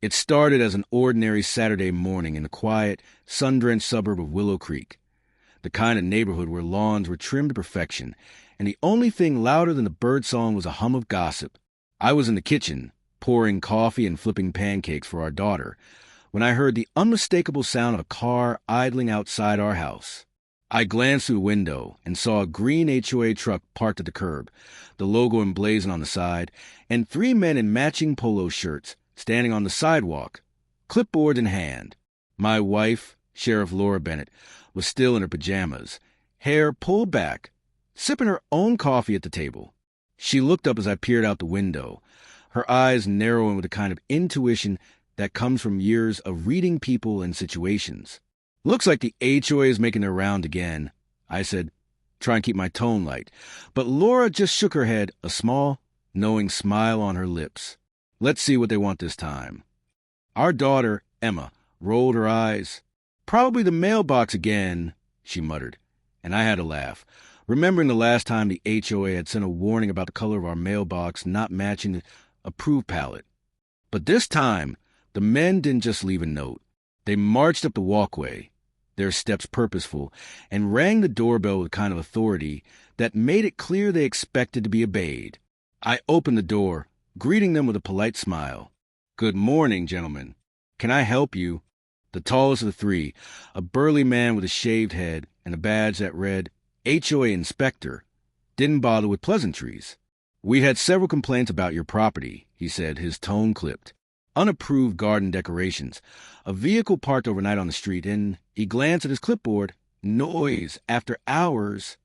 It started as an ordinary Saturday morning in the quiet, sun-drenched suburb of Willow Creek, the kind of neighborhood where lawns were trimmed to perfection, and the only thing louder than the birdsong was a hum of gossip. I was in the kitchen, pouring coffee and flipping pancakes for our daughter, when I heard the unmistakable sound of a car idling outside our house. I glanced through the window and saw a green HOA truck parked at the curb, the logo emblazoned on the side, and 3 men in matching polo shirts standing on the sidewalk, clipboard in hand. My wife, Sheriff Laura Bennett, was still in her pajamas, hair pulled back, sipping her own coffee at the table. She looked up as I peered out the window, her eyes narrowing with the kind of intuition that comes from years of reading people and situations. "Looks like the HOA is making their round again," I said, trying to keep my tone light. But Laura just shook her head, a small, knowing smile on her lips. "Let's see what they want this time." Our daughter, Emma, rolled her eyes. "Probably the mailbox again," she muttered, and I had to laugh, remembering the last time the HOA had sent a warning about the color of our mailbox not matching the approved palette. But this time, the men didn't just leave a note. They marched up the walkway, their steps purposeful, and rang the doorbell with a kind of authority that made it clear they expected to be obeyed. I opened the door, greeting them with a polite smile. "Good morning, gentlemen. Can I help you?" The tallest of the 3, a burly man with a shaved head and a badge that read HOA Inspector, didn't bother with pleasantries. "We had several complaints about your property," he said, his tone clipped. "Unapproved garden decorations, a vehicle parked overnight on the street, and," he glanced at his clipboard, "noise after hours."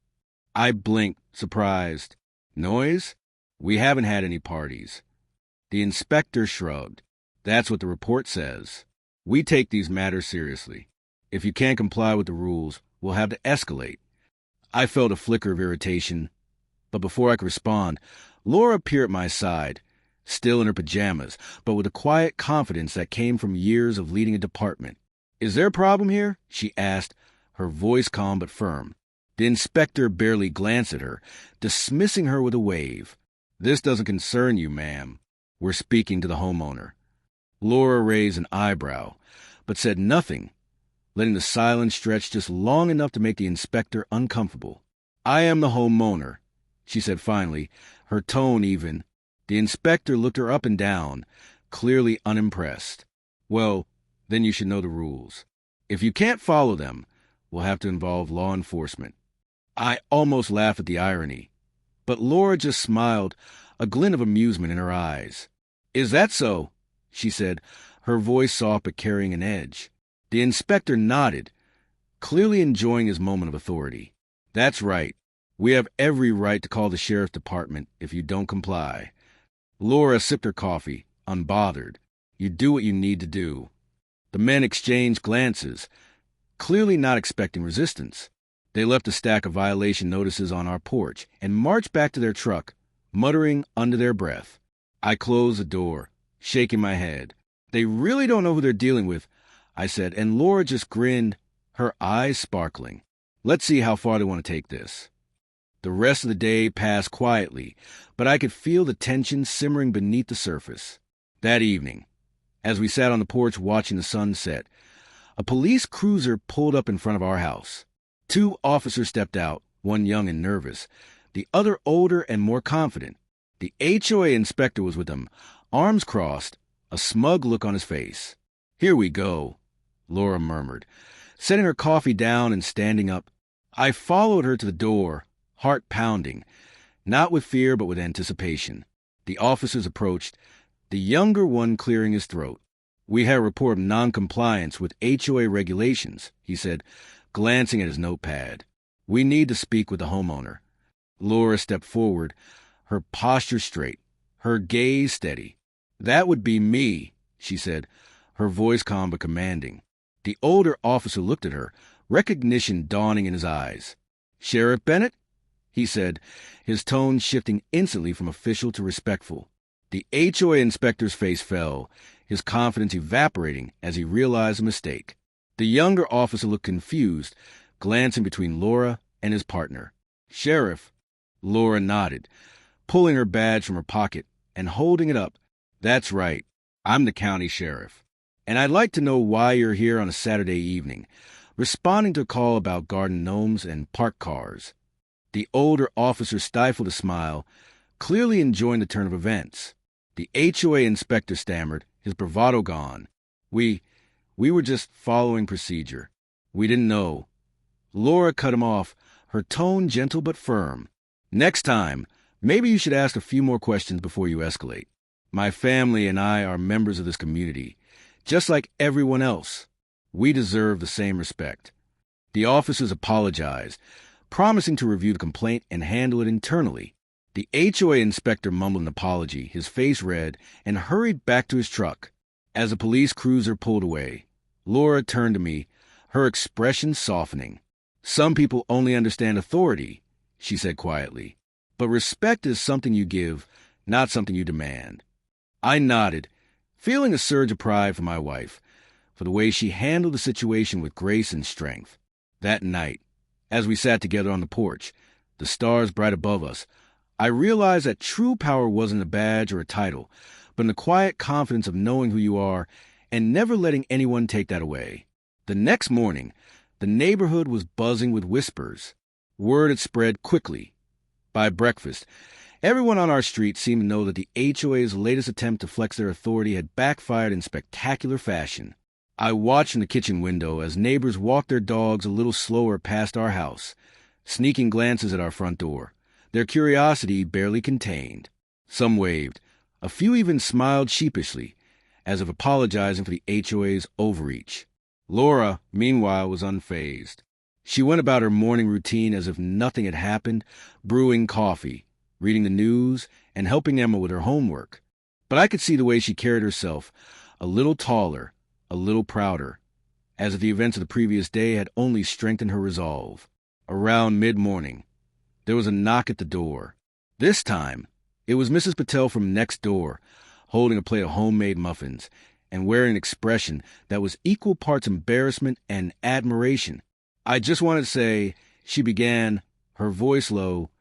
I blinked, surprised. "Noise? We haven't had any parties." The inspector shrugged. "That's what the report says. We take these matters seriously. If you can't comply with the rules, we'll have to escalate." I felt a flicker of irritation, but before I could respond, Laura appeared at my side, still in her pajamas, but with a quiet confidence that came from years of leading a department. "Is there a problem here?" she asked, her voice calm but firm. The inspector barely glanced at her, dismissing her with a wave. "This doesn't concern you, ma'am. We're speaking to the homeowner." Laura raised an eyebrow, but said nothing, letting the silence stretch just long enough to make the inspector uncomfortable. "I am the homeowner," she said finally, her tone even. The inspector looked her up and down, clearly unimpressed. "Well, then you should know the rules. If you can't follow them, we'll have to involve law enforcement." I almost laughed at the irony, but Laura just smiled, a glint of amusement in her eyes. "Is that so?" she said, her voice soft but carrying an edge. The inspector nodded, clearly enjoying his moment of authority. "That's right. We have every right to call the sheriff's department if you don't comply." Laura sipped her coffee, unbothered. "You do what you need to do." The men exchanged glances, clearly not expecting resistance. They left a stack of violation notices on our porch and marched back to their truck, muttering under their breath. I closed the door, shaking my head. "They really don't know who they're dealing with," I said, and Laura just grinned, her eyes sparkling. "Let's see how far they want to take this." The rest of the day passed quietly, but I could feel the tension simmering beneath the surface. That evening, as we sat on the porch watching the sun set, a police cruiser pulled up in front of our house. 2 officers stepped out, one young and nervous, the other older and more confident. The HOA inspector was with them, arms crossed, a smug look on his face. "Here we go," Laura murmured, setting her coffee down and standing up. I followed her to the door, heart pounding, not with fear but with anticipation. The officers approached, the younger one clearing his throat. "We have a report of noncompliance with HOA regulations," he said, glancing at his notepad. "We need to speak with the homeowner." Laura stepped forward, her posture straight, her gaze steady. "That would be me," she said, her voice calm but commanding. The older officer looked at her, recognition dawning in his eyes. "Sheriff Bennett?" he said, his tone shifting instantly from official to respectful. The HOA inspector's face fell, his confidence evaporating as he realized a mistake. The younger officer looked confused, glancing between Laura and his partner. "Sheriff." Laura nodded, pulling her badge from her pocket and holding it up. "That's right. I'm the county sheriff, and I'd like to know why you're here on a Saturday evening, responding to a call about garden gnomes and park cars." The older officer stifled a smile, clearly enjoying the turn of events. The HOA inspector stammered, his bravado gone. We were just following procedure. We didn't know." Laura cut him off, her tone gentle but firm. "Next time, maybe you should ask a few more questions before you escalate. My family and I are members of this community, just like everyone else. We deserve the same respect." The officers apologized, promising to review the complaint and handle it internally. The HOA inspector mumbled an apology, his face red, and hurried back to his truck. As the police cruiser pulled away, Laura turned to me, her expression softening. "Some people only understand authority," she said quietly. "But respect is something you give, not something you demand." I nodded, feeling a surge of pride for my wife, for the way she handled the situation with grace and strength. That night, as we sat together on the porch, the stars bright above us, I realized that true power wasn't a badge or a title, but in the quiet confidence of knowing who you are and never letting anyone take that away. The next morning, the neighborhood was buzzing with whispers. Word had spread quickly. By breakfast, everyone on our street seemed to know that the HOA's latest attempt to flex their authority had backfired in spectacular fashion. I watched from the kitchen window as neighbors walked their dogs a little slower past our house, sneaking glances at our front door, their curiosity barely contained. Some waved. A few even smiled sheepishly, as if apologizing for the HOA's overreach. Laura, meanwhile, was unfazed. She went about her morning routine as if nothing had happened, brewing coffee, reading the news, and helping Emma with her homework. But I could see the way she carried herself, a little taller, a little prouder, as if the events of the previous day had only strengthened her resolve. Around mid-morning, there was a knock at the door. This time, it was Mrs. Patel from next door, holding a plate of homemade muffins, and wearing an expression that was equal parts embarrassment and admiration. "I just wanted to say," she began, her voice low,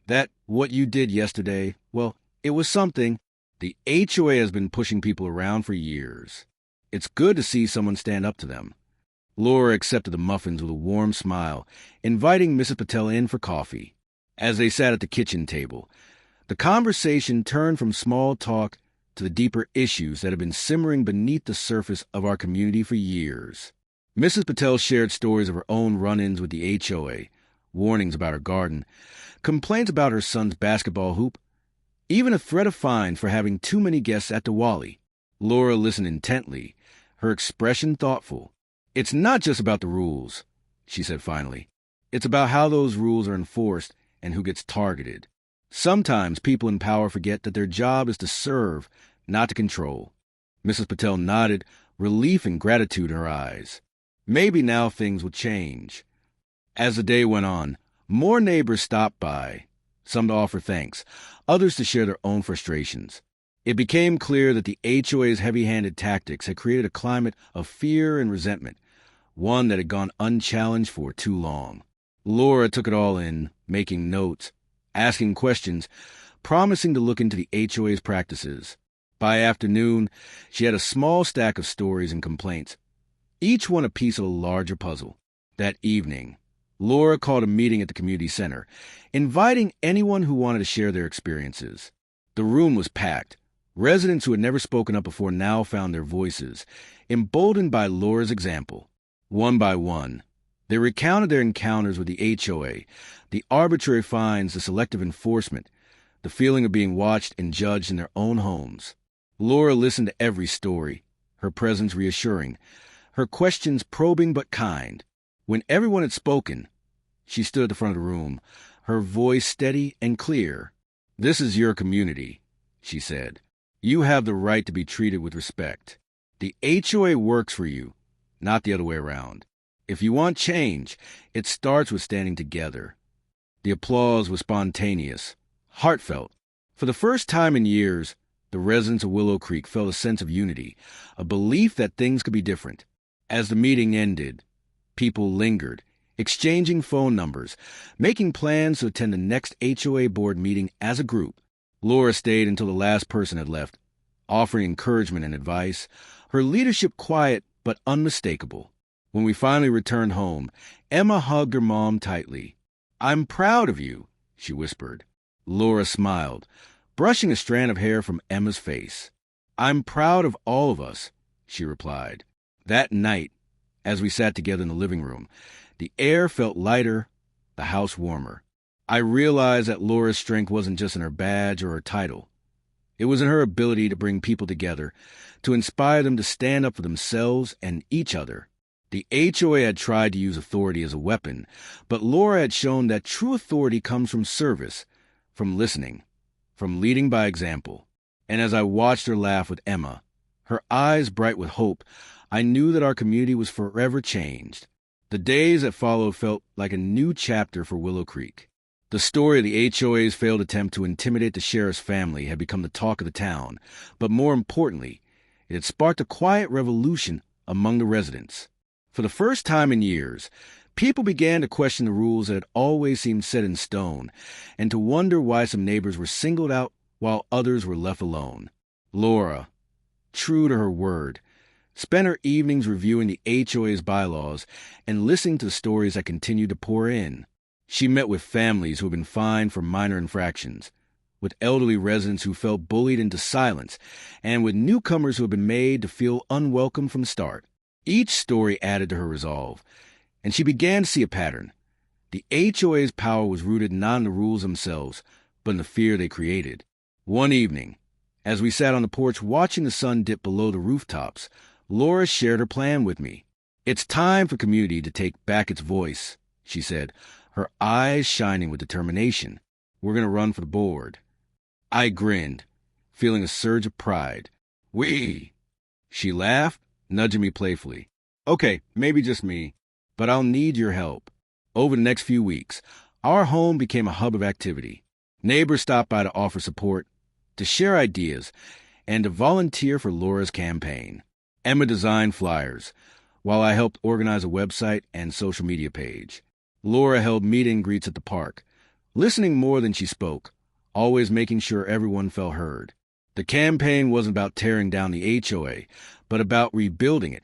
"that what you did yesterday, well, it was something. The HOA has been pushing people around for years. It's good to see someone stand up to them." Laura accepted the muffins with a warm smile, inviting Mrs. Patel in for coffee. As they sat at the kitchen table, the conversation turned from small talk to the deeper issues that have been simmering beneath the surface of our community for years. Mrs. Patel shared stories of her own run-ins with the HOA, warnings about her garden, complaints about her son's basketball hoop, even a threat of fines for having too many guests at Diwali. Laura listened intently, her expression thoughtful. "It's not just about the rules," she said finally. "It's about how those rules are enforced and who gets targeted. Sometimes people in power forget that their job is to serve, not to control." Mrs. Patel nodded, relief and gratitude in her eyes. Maybe now things will change. As the day went on, more neighbors stopped by, some to offer thanks, others to share their own frustrations. It became clear that the HOA's heavy-handed tactics had created a climate of fear and resentment, one that had gone unchallenged for too long. Laura took it all in, making notes, asking questions, promising to look into the HOA's practices. By afternoon, she had a small stack of stories and complaints, each one a piece of a larger puzzle. That evening, Laura called a meeting at the community center, inviting anyone who wanted to share their experiences. The room was packed. Residents who had never spoken up before now found their voices, emboldened by Laura's example. One by one, they recounted their encounters with the HOA, the arbitrary fines, the selective enforcement, the feeling of being watched and judged in their own homes. Laura listened to every story, her presence reassuring, her questions probing but kind. When everyone had spoken, she stood at the front of the room, her voice steady and clear. "This is your community," she said. "You have the right to be treated with respect. The HOA works for you, not the other way around. If you want change, it starts with standing together." The applause was spontaneous, heartfelt. For the first time in years, the residents of Willow Creek felt a sense of unity, a belief that things could be different. As the meeting ended, people lingered, exchanging phone numbers, making plans to attend the next HOA board meeting as a group. Laura stayed until the last person had left, offering encouragement and advice, her leadership quiet but unmistakable. When we finally returned home, Emma hugged her mom tightly. "I'm proud of you," she whispered. Laura smiled, brushing a strand of hair from Emma's face. "I'm proud of all of us," she replied. That night, as we sat together in the living room, the air felt lighter, the house warmer. I realized that Laura's strength wasn't just in her badge or her title. It was in her ability to bring people together, to inspire them to stand up for themselves and each other. The HOA had tried to use authority as a weapon, but Laura had shown that true authority comes from service, from listening, from leading by example. And as I watched her laugh with Emma, her eyes bright with hope, I knew that our community was forever changed. The days that followed felt like a new chapter for Willow Creek. The story of the HOA's failed attempt to intimidate the sheriff's family had become the talk of the town, but more importantly, it had sparked a quiet revolution among the residents. For the first time in years, people began to question the rules that had always seemed set in stone, and to wonder why some neighbors were singled out while others were left alone. Laura, true to her word, spent her evenings reviewing the HOA's bylaws and listening to the stories that continued to pour in. She met with families who had been fined for minor infractions, with elderly residents who felt bullied into silence, and with newcomers who had been made to feel unwelcome from the start. Each story added to her resolve, and she began to see a pattern. The HOA's power was rooted not in the rules themselves, but in the fear they created. One evening, as we sat on the porch watching the sun dip below the rooftops, Laura shared her plan with me. "It's time for community to take back its voice," she said, her eyes shining with determination. "We're going to run for the board." I grinned, feeling a surge of pride. "We?" She laughed, nudging me playfully. "Okay, maybe just me, but I'll need your help." Over the next few weeks, our home became a hub of activity. Neighbors stopped by to offer support, to share ideas, and to volunteer for Laura's campaign. Emma designed flyers, while I helped organize a website and social media page. Laura held meet and greets at the park, listening more than she spoke, always making sure everyone felt heard. The campaign wasn't about tearing down the HOA, but about rebuilding it,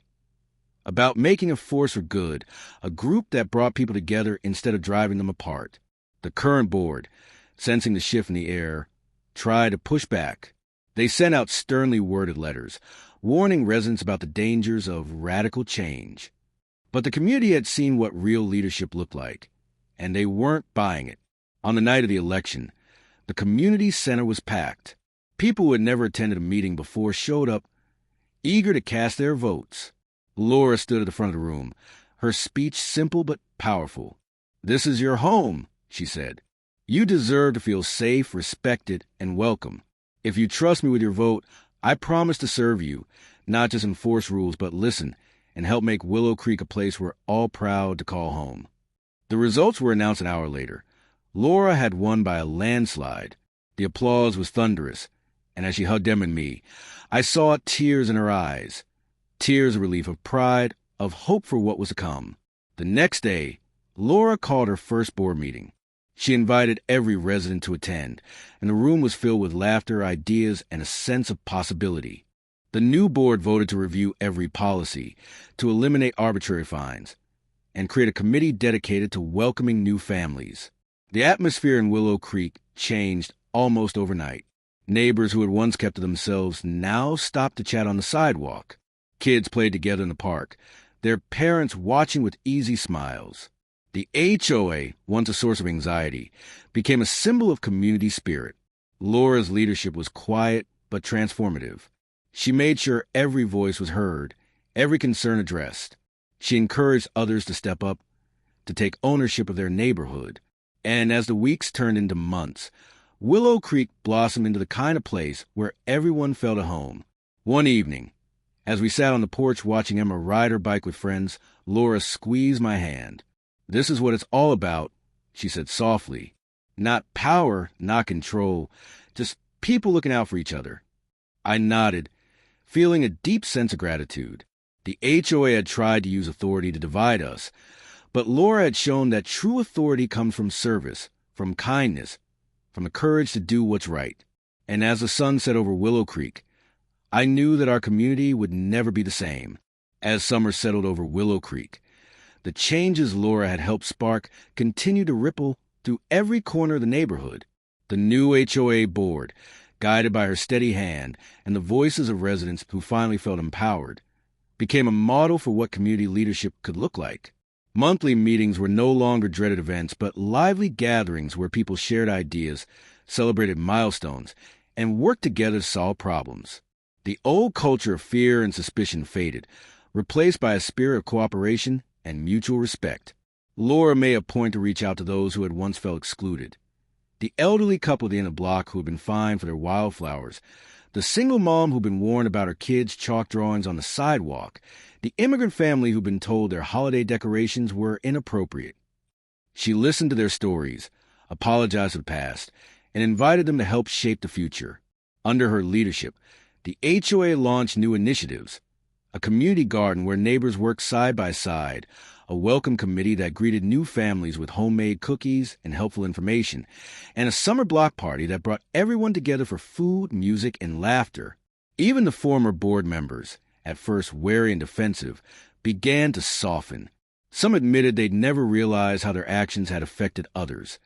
about making a force for good, a group that brought people together instead of driving them apart. The current board, sensing the shift in the air, tried to push back. They sent out sternly worded letters, warning residents about the dangers of radical change. But the community had seen what real leadership looked like, and they weren't buying it. On the night of the election, the community center was packed. People who had never attended a meeting before showed up, eager to cast their votes. Laura stood at the front of the room, her speech simple but powerful. "This is your home," she said. "You deserve to feel safe, respected, and welcome. If you trust me with your vote, I promise to serve you, not just enforce rules, but listen and help make Willow Creek a place we're all proud to call home." The results were announced an hour later. Laura had won by a landslide. The applause was thunderous, and as she hugged Em and me, I saw tears in her eyes. Tears of relief, of pride, of hope for what was to come. The next day, Laura called her first board meeting. She invited every resident to attend, and the room was filled with laughter, ideas, and a sense of possibility. The new board voted to review every policy, to eliminate arbitrary fines, and create a committee dedicated to welcoming new families. The atmosphere in Willow Creek changed almost overnight. Neighbors who had once kept to themselves now stopped to chat on the sidewalk. Kids played together in the park, their parents watching with easy smiles. The HOA, once a source of anxiety, became a symbol of community spirit. Laura's leadership was quiet but transformative. She made sure every voice was heard, every concern addressed. She encouraged others to step up, to take ownership of their neighborhood. And as the weeks turned into months, Willow Creek blossomed into the kind of place where everyone felt at home. One evening, as we sat on the porch watching Emma ride her bike with friends, Laura squeezed my hand. "This is what it's all about," she said softly. "Not power, not control, just people looking out for each other." I nodded, feeling a deep sense of gratitude. The HOA had tried to use authority to divide us, but Laura had shown that true authority comes from service, from kindness, from the courage to do what's right. And as the sun set over Willow Creek, I knew that our community would never be the same. As summer settled over Willow Creek, the changes Laura had helped spark continued to ripple through every corner of the neighborhood. The new HOA board, guided by her steady hand and the voices of residents who finally felt empowered, became a model for what community leadership could look like. Monthly meetings were no longer dreaded events, but lively gatherings where people shared ideas, celebrated milestones, and worked together to solve problems. The old culture of fear and suspicion faded, replaced by a spirit of cooperation and mutual respect. Laura made a point to reach out to those who had once felt excluded. The elderly couple at the end of the block who had been fined for their wildflowers, the single mom who'd been warned about her kids' chalk drawings on the sidewalk, the immigrant family who'd been told their holiday decorations were inappropriate. She listened to their stories, apologized for the past, and invited them to help shape the future. Under her leadership, the HOA launched new initiatives: a community garden where neighbors worked side by side, a welcome committee that greeted new families with homemade cookies and helpful information, and a summer block party that brought everyone together for food, music, and laughter. Even the former board members, at first wary and defensive, began to soften. Some admitted they'd never realized how their actions had affected others.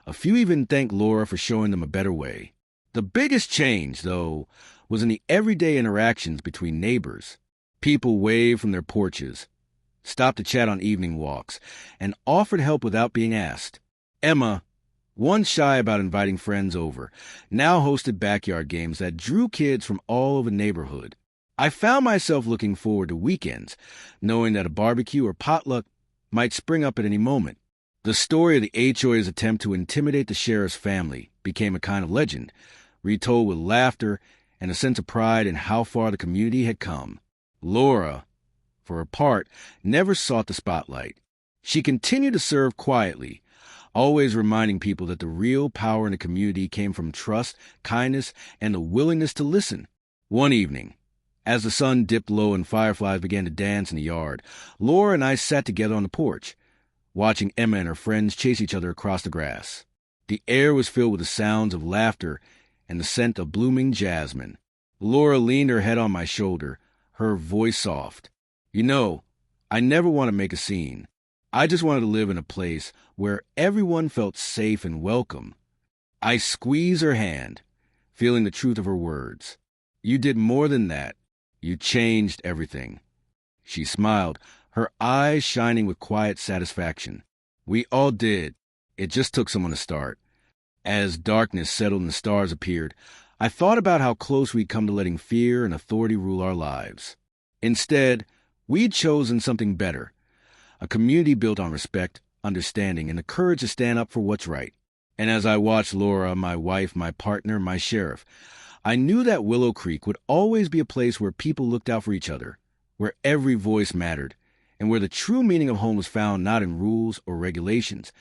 A few even thanked Laura for showing them a better way. The biggest change, though, was in the everyday interactions between neighbors. People waved from their porches, stopped to chat on evening walks, and offered help without being asked. Emma, once shy about inviting friends over, now hosted backyard games that drew kids from all over the neighborhood. I found myself looking forward to weekends, knowing that a barbecue or potluck might spring up at any moment. The story of the HOA's attempt to intimidate the sheriff's family became a kind of legend, retold with laughter and a sense of pride in how far the community had come. Laura, for her part, never sought the spotlight. She continued to serve quietly, always reminding people that the real power in the community came from trust, kindness, and the willingness to listen. One evening, as the sun dipped low and fireflies began to dance in the yard, Laura and I sat together on the porch, watching Emma and her friends chase each other across the grass. The air was filled with the sounds of laughter and the scent of blooming jasmine. Laura leaned her head on my shoulder, her voice soft. You know, I never want to make a scene. I just wanted to live in a place where everyone felt safe and welcome. I squeezed her hand, feeling the truth of her words. You did more than that. You changed everything. She smiled, her eyes shining with quiet satisfaction. We all did. It just took someone to start. As darkness settled and the stars appeared, I thought about how close we'd come to letting fear and authority rule our lives. Instead, we'd chosen something better, a community built on respect, understanding, and the courage to stand up for what's right. And as I watched Laura, my wife, my partner, my sheriff, I knew that Willow Creek would always be a place where people looked out for each other, where every voice mattered, and where the true meaning of home was found not in rules or regulations,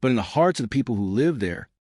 but in the hearts of the people who lived there